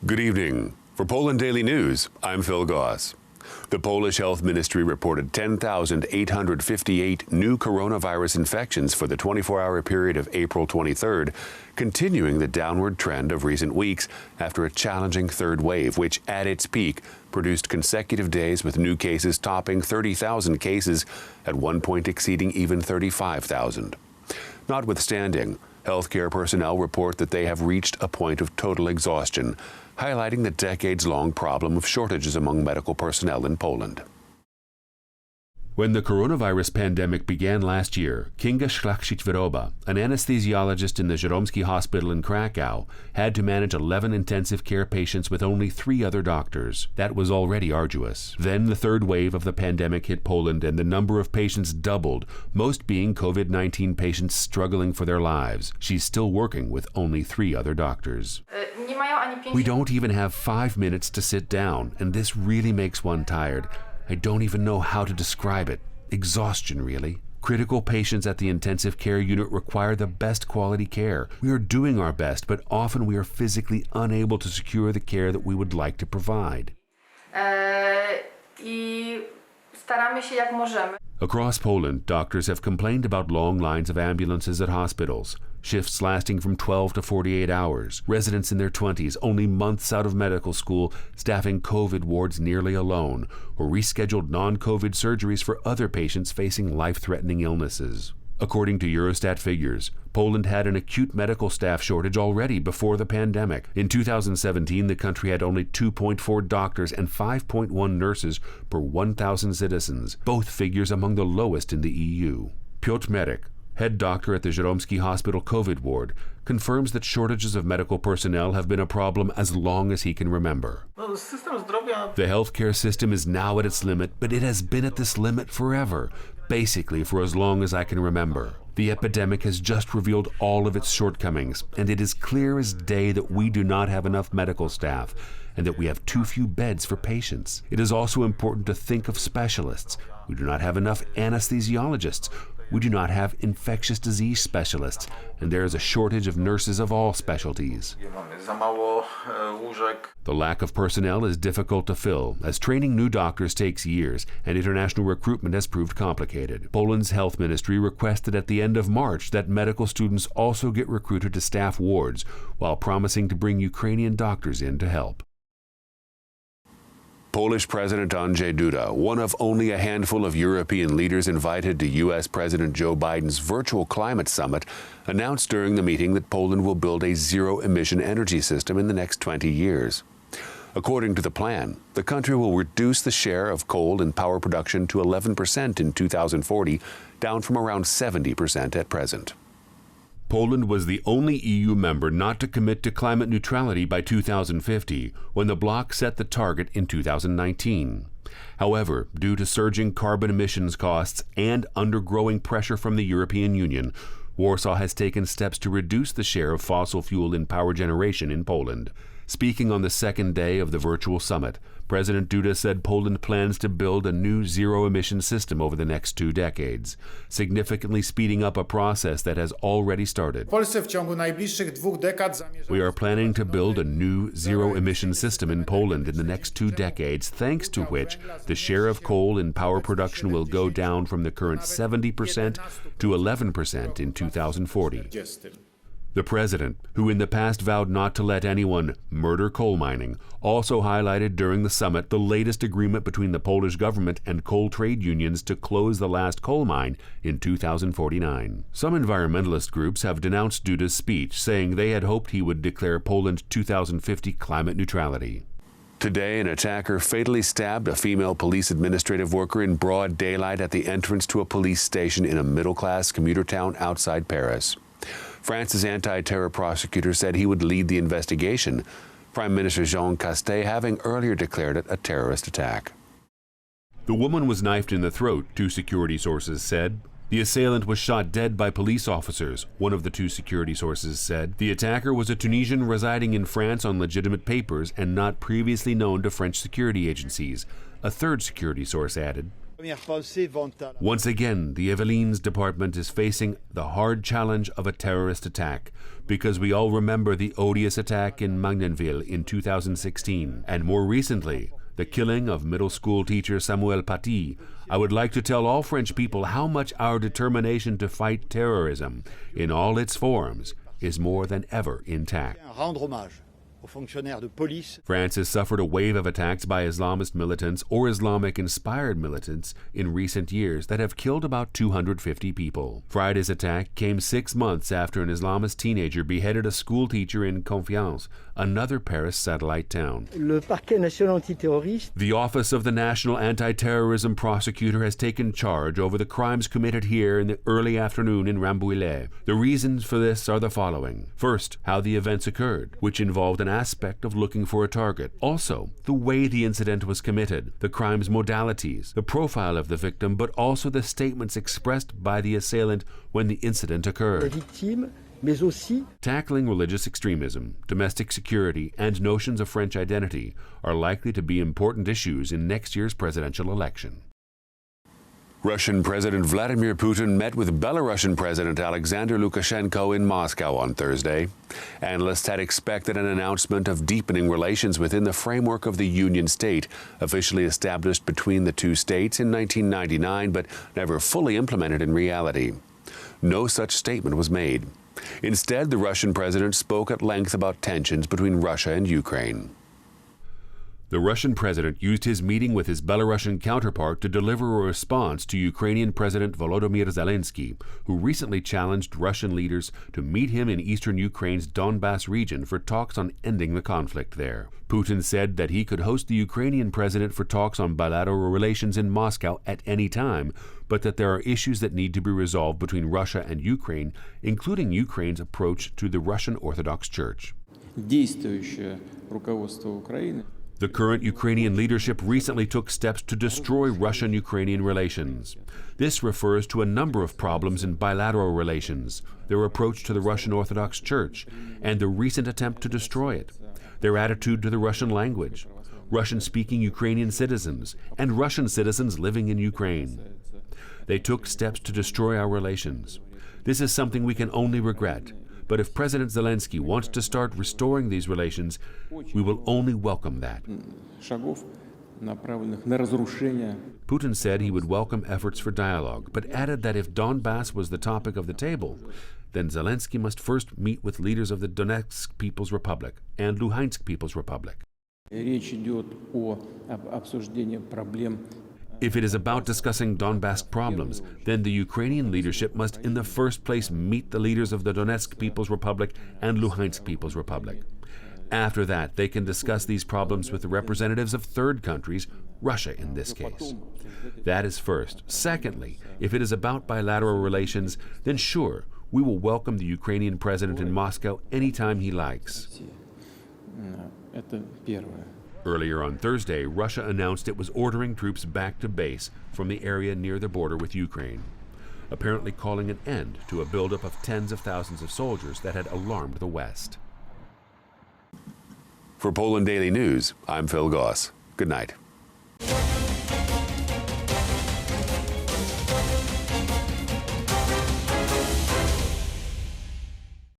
Good evening. For Poland Daily News, I'm Phil Goss. The Polish Health Ministry reported 10,858 new coronavirus infections for the 24-hour period of April 23rd, continuing the downward trend of recent weeks after a challenging third wave, which at its peak produced consecutive days with new cases topping 30,000 cases, at one point exceeding even 35,000. Notwithstanding, healthcare personnel report that they have reached a point of total exhaustion, highlighting the decades-long problem of shortages among medical personnel in Poland. When the coronavirus pandemic began last year, Kinga Szlachcic-Wyroba, an anesthesiologist in the Żeromski Hospital in Krakow, had to manage 11 intensive care patients with only 3 other doctors. That was already arduous. Then the third wave of the pandemic hit Poland and the number of patients doubled, most being COVID-19 patients struggling for their lives. She's still working with only 3 other doctors. We don't even have 5 minutes to sit down, and this really makes one tired. I don't even know how to describe it. Exhaustion, really. Critical patients at the intensive care unit require the best quality care. We are doing our best, but often we are physically unable to secure the care that we would like to provide. Across Poland, doctors have complained about long lines of ambulances at hospitals, shifts lasting from 12 to 48 hours, residents in their 20s only months out of medical school staffing COVID wards nearly alone, or rescheduled non-COVID surgeries for other patients facing life-threatening illnesses. According to Eurostat figures, Poland had an acute medical staff shortage already before the pandemic. In 2017, the country had only 2.4 doctors and 5.1 nurses per 1,000 citizens, both figures among the lowest in the EU. Piotr Merek, head doctor at the Żeromski Hospital COVID ward, confirms that shortages of medical personnel have been a problem as long as he can remember. The healthcare system is now at its limit, but it has been at this limit forever, basically for as long as I can remember. The epidemic has just revealed all of its shortcomings, and it is clear as day that we do not have enough medical staff and that we have too few beds for patients. It is also important to think of specialists. We do not have enough anesthesiologists. We do not have infectious disease specialists, and there is a shortage of nurses of all specialties. The lack of personnel is difficult to fill, as training new doctors takes years, and international recruitment has proved complicated. Poland's health ministry requested at the end of March that medical students also get recruited to staff wards, while promising to bring Ukrainian doctors in to help. Polish President Andrzej Duda, one of only a handful of European leaders invited to U.S. President Joe Biden's virtual climate summit, announced during the meeting that Poland will build a zero-emission energy system in the next 20 years. According to the plan, the country will reduce the share of coal in power production to 11% in 2040, down from around 70% at present. Poland was the only EU member not to commit to climate neutrality by 2050, when the bloc set the target in 2019. However, due to surging carbon emissions costs and undergrowing pressure from the European Union, Warsaw has taken steps to reduce the share of fossil fuel in power generation in Poland. Speaking on the second day of the virtual summit, President Duda said Poland plans to build a new zero-emission system over the next 2 decades, significantly speeding up a process that has already started. We are planning to build a new zero-emission system in Poland in the next 2 decades, thanks to which the share of coal in power production will go down from the current 70% to 11% in 2040. The president, who in the past vowed not to let anyone murder coal mining, also highlighted during the summit the latest agreement between the Polish government and coal trade unions to close the last coal mine in 2049. Some environmentalist groups have denounced Duda's speech, saying they had hoped he would declare Poland 2050 climate neutrality. Today, an attacker fatally stabbed a female police administrative worker in broad daylight at the entrance to a police station in a middle-class commuter town outside Paris. France's anti-terror prosecutor said he would lead the investigation, Prime Minister Jean Castex having earlier declared it a terrorist attack. The woman was knifed in the throat, 2 security sources said. The assailant was shot dead by police officers, one of the 2 security sources said. The attacker was a Tunisian residing in France on legitimate papers and not previously known to French security agencies, a 3rd security source added. Once again, the Yvelines department is facing the hard challenge of a terrorist attack, because we all remember the odious attack in Magnanville in 2016, and more recently, the killing of middle school teacher Samuel Paty. I would like to tell all French people how much our determination to fight terrorism in all its forms is more than ever intact. France has suffered a wave of attacks by Islamist militants or Islamic-inspired militants in recent years that have killed about 250 people. Friday's attack came 6 months after an Islamist teenager beheaded a school teacher in Confiance, another Paris satellite town. The Office of the National Anti-Terrorism Prosecutor has taken charge over the crimes committed here in the early afternoon in Rambouillet. The reasons for this are the following. First, how the events occurred, which involved an aspect of looking for a target. Also, the way the incident was committed, the crime's modalities, the profile of the victim, but also the statements expressed by the assailant when the incident occurred. Tackling religious extremism, domestic security, and notions of French identity are likely to be important issues in next year's presidential election. Russian President Vladimir Putin met with Belarusian President Alexander Lukashenko in Moscow on Thursday. Analysts had expected an announcement of deepening relations within the framework of the Union State, officially established between the two states in 1999, but never fully implemented in reality. No such statement was made. Instead, the Russian president spoke at length about tensions between Russia and Ukraine. The Russian president used his meeting with his Belarusian counterpart to deliver a response to Ukrainian President Volodymyr Zelensky, who recently challenged Russian leaders to meet him in eastern Ukraine's Donbas region for talks on ending the conflict there. Putin said that he could host the Ukrainian president for talks on bilateral relations in Moscow at any time, but that there are issues that need to be resolved between Russia and Ukraine, including Ukraine's approach to the Russian Orthodox Church. The current Ukrainian leadership recently took steps to destroy Russian-Ukrainian relations. This refers to a number of problems in bilateral relations, their approach to the Russian Orthodox Church, and the recent attempt to destroy it, their attitude to the Russian language, Russian-speaking Ukrainian citizens, and Russian citizens living in Ukraine. They took steps to destroy our relations. This is something we can only regret. But if President Zelensky wants to start restoring these relations, we will only welcome that. Putin said he would welcome efforts for dialogue, but added that if Donbas was the topic of the table, then Zelensky must first meet with leaders of the Donetsk People's Republic and Luhansk People's Republic. If it is about discussing Donbass problems, then the Ukrainian leadership must in the first place meet the leaders of the Donetsk People's Republic and Luhansk People's Republic. After that, they can discuss these problems with the representatives of third countries, Russia in this case. That is first. Secondly, if it is about bilateral relations, then sure, we will welcome the Ukrainian president in Moscow anytime he likes. Earlier on Thursday, Russia announced it was ordering troops back to base from the area near the border with Ukraine, apparently calling an end to a buildup of tens of thousands of soldiers that had alarmed the West. For Poland Daily News, I'm Phil Goss. Good night.